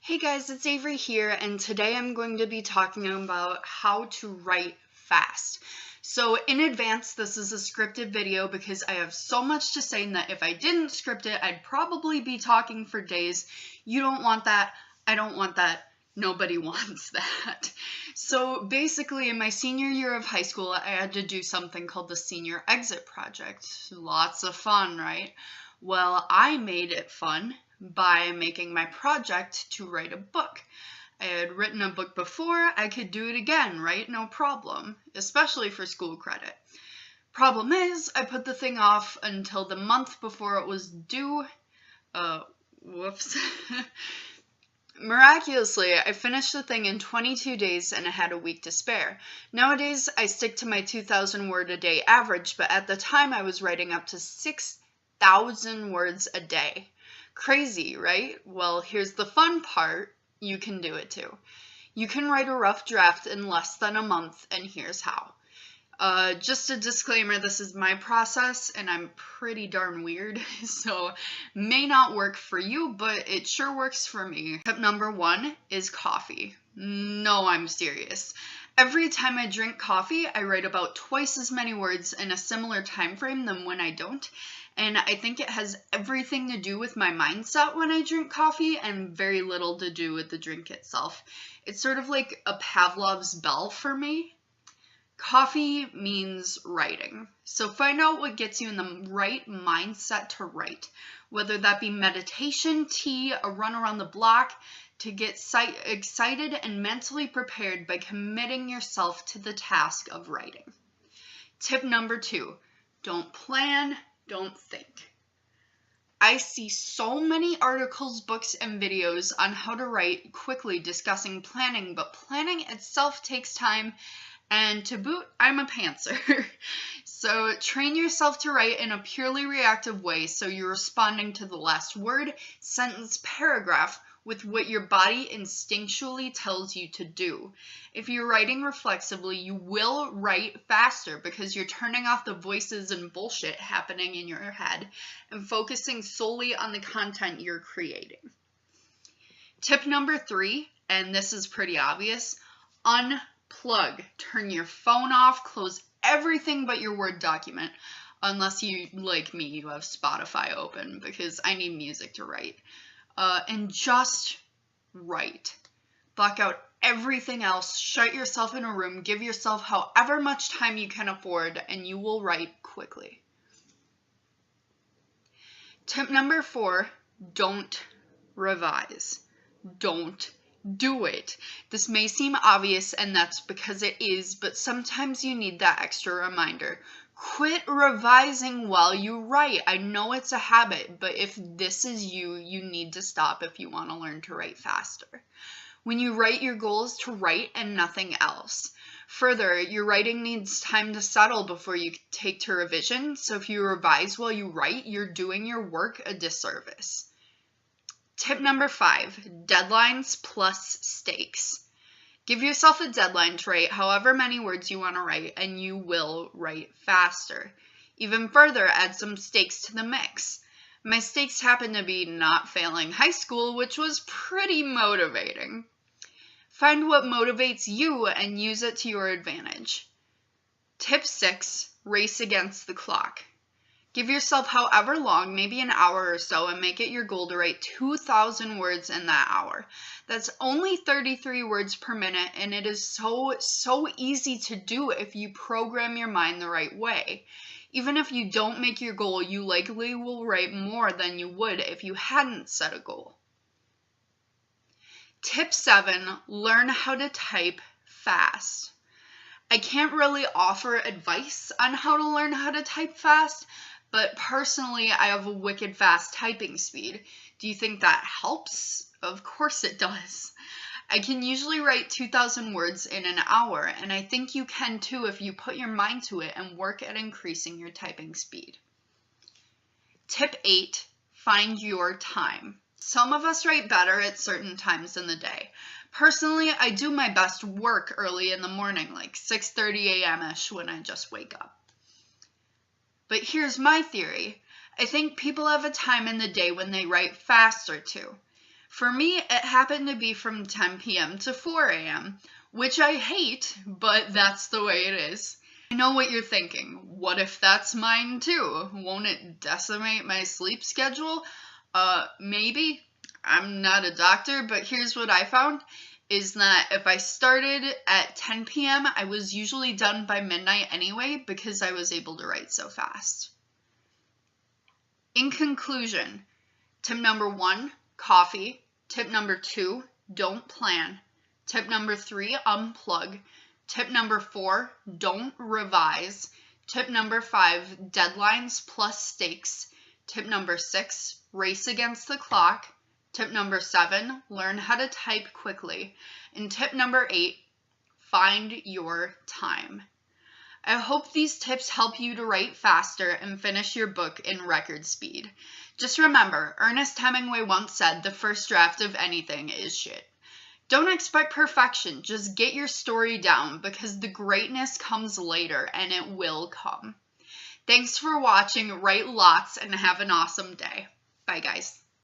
Hey guys, it's Avery here, and today I'm going to be talking about how to write fast. So in advance, this is a scripted video because I have so much to say that if I didn't script it, I'd probably be talking for days. You don't want that. I don't want that. Nobody wants that. So basically, in my senior year of high school, I had to do something called the Senior Exit Project. Lots of fun, right? Well, I made it fun by making my project to write a book. I had written a book before, I could do it again, right? No problem, especially for school credit. Problem is, I put the thing off until the month before it was due. Whoops. Miraculously, I finished the thing in 22 days and I had a week to spare. Nowadays, I stick to my 2,000 word a day average, but at the time I was writing up to 6,000 words a day. Crazy, right? Well, here's the fun part. You can do it too. You can write a rough draft in less than a month, and here's how. Just a disclaimer, this is my process, and I'm pretty darn weird, so may not work for you, but it sure works for me. Tip number 1 is coffee. No, I'm serious. Every time I drink coffee, I write about twice as many words in a similar time frame than when I don't, and I think it has everything to do with my mindset when I drink coffee and very little to do with the drink itself. It's sort of like a Pavlov's bell for me. Coffee means writing. So find out what gets you in the right mindset to write, whether that be meditation, tea, a run around the block, to get excited and mentally prepared by committing yourself to the task of writing. Tip number 2, don't plan, don't think. I see so many articles, books, and videos on how to write quickly discussing planning, but planning itself takes time. And to boot, I'm a pantser. So train yourself to write in a purely reactive way so you're responding to the last word, sentence, paragraph with what your body instinctually tells you to do. If you're writing reflexively, you will write faster because you're turning off the voices and bullshit happening in your head and focusing solely on the content you're creating. Tip number 3, and this is pretty obvious, unplug. Turn your phone off, close everything but your Word document, unless you, like me, you have Spotify open because I need music to write. And just write. Block out everything else, shut yourself in a room, give yourself however much time you can afford, and you will write quickly. Tip number 4, don't revise. Don't do it. This may seem obvious, and that's because it is, but sometimes you need that extra reminder. Quit revising while you write. I know it's a habit, but if this is you, you need to stop if you want to learn to write faster. When you write, your goal is to write and nothing else. Further, your writing needs time to settle before you take to revision, so if you revise while you write, you're doing your work a disservice. Tip number 5, deadlines plus stakes. Give yourself a deadline to write however many words you want to write, and you will write faster. Even further, add some stakes to the mix. My stakes happen to be not failing high school, which was pretty motivating. Find what motivates you and use it to your advantage. Tip 6, race against the clock. Give yourself however long, maybe an hour or so, and make it your goal to write 2,000 words in that hour. That's only 33 words per minute, and it is so easy to do if you program your mind the right way. Even if you don't make your goal, you likely will write more than you would if you hadn't set a goal. Tip 7, learn how to type fast. I can't really offer advice on how to learn how to type fast, but personally, I have a wicked fast typing speed. Do you think that helps? Of course it does. I can usually write 2,000 words in an hour, and I think you can too if you put your mind to it and work at increasing your typing speed. Tip 8, find your time. Some of us write better at certain times in the day. Personally, I do my best work early in the morning, like 6:30 a.m.-ish when I just wake up. But here's my theory. I think people have a time in the day when they write faster too. For me, it happened to be from 10 p.m. to 4 a.m., which I hate, but that's the way it is. I know what you're thinking. What if that's mine too? Won't it decimate my sleep schedule? Maybe. I'm not a doctor, but here's what I found, is that if I started at 10 p.m., I was usually done by midnight anyway because I was able to write so fast. In conclusion, tip number 1, coffee. Tip number 2, don't plan. Tip number 3, unplug. Tip number 4, don't revise. Tip number 5, deadlines plus stakes. Tip number 6, race against the clock. Tip number 7, learn how to type quickly. And tip number 8, find your time. I hope these tips help you to write faster and finish your book in record speed. Just remember, Ernest Hemingway once said, the first draft of anything is shit. Don't expect perfection, just get your story down because the greatness comes later and it will come. Thanks for watching, write lots, and have an awesome day. Bye guys.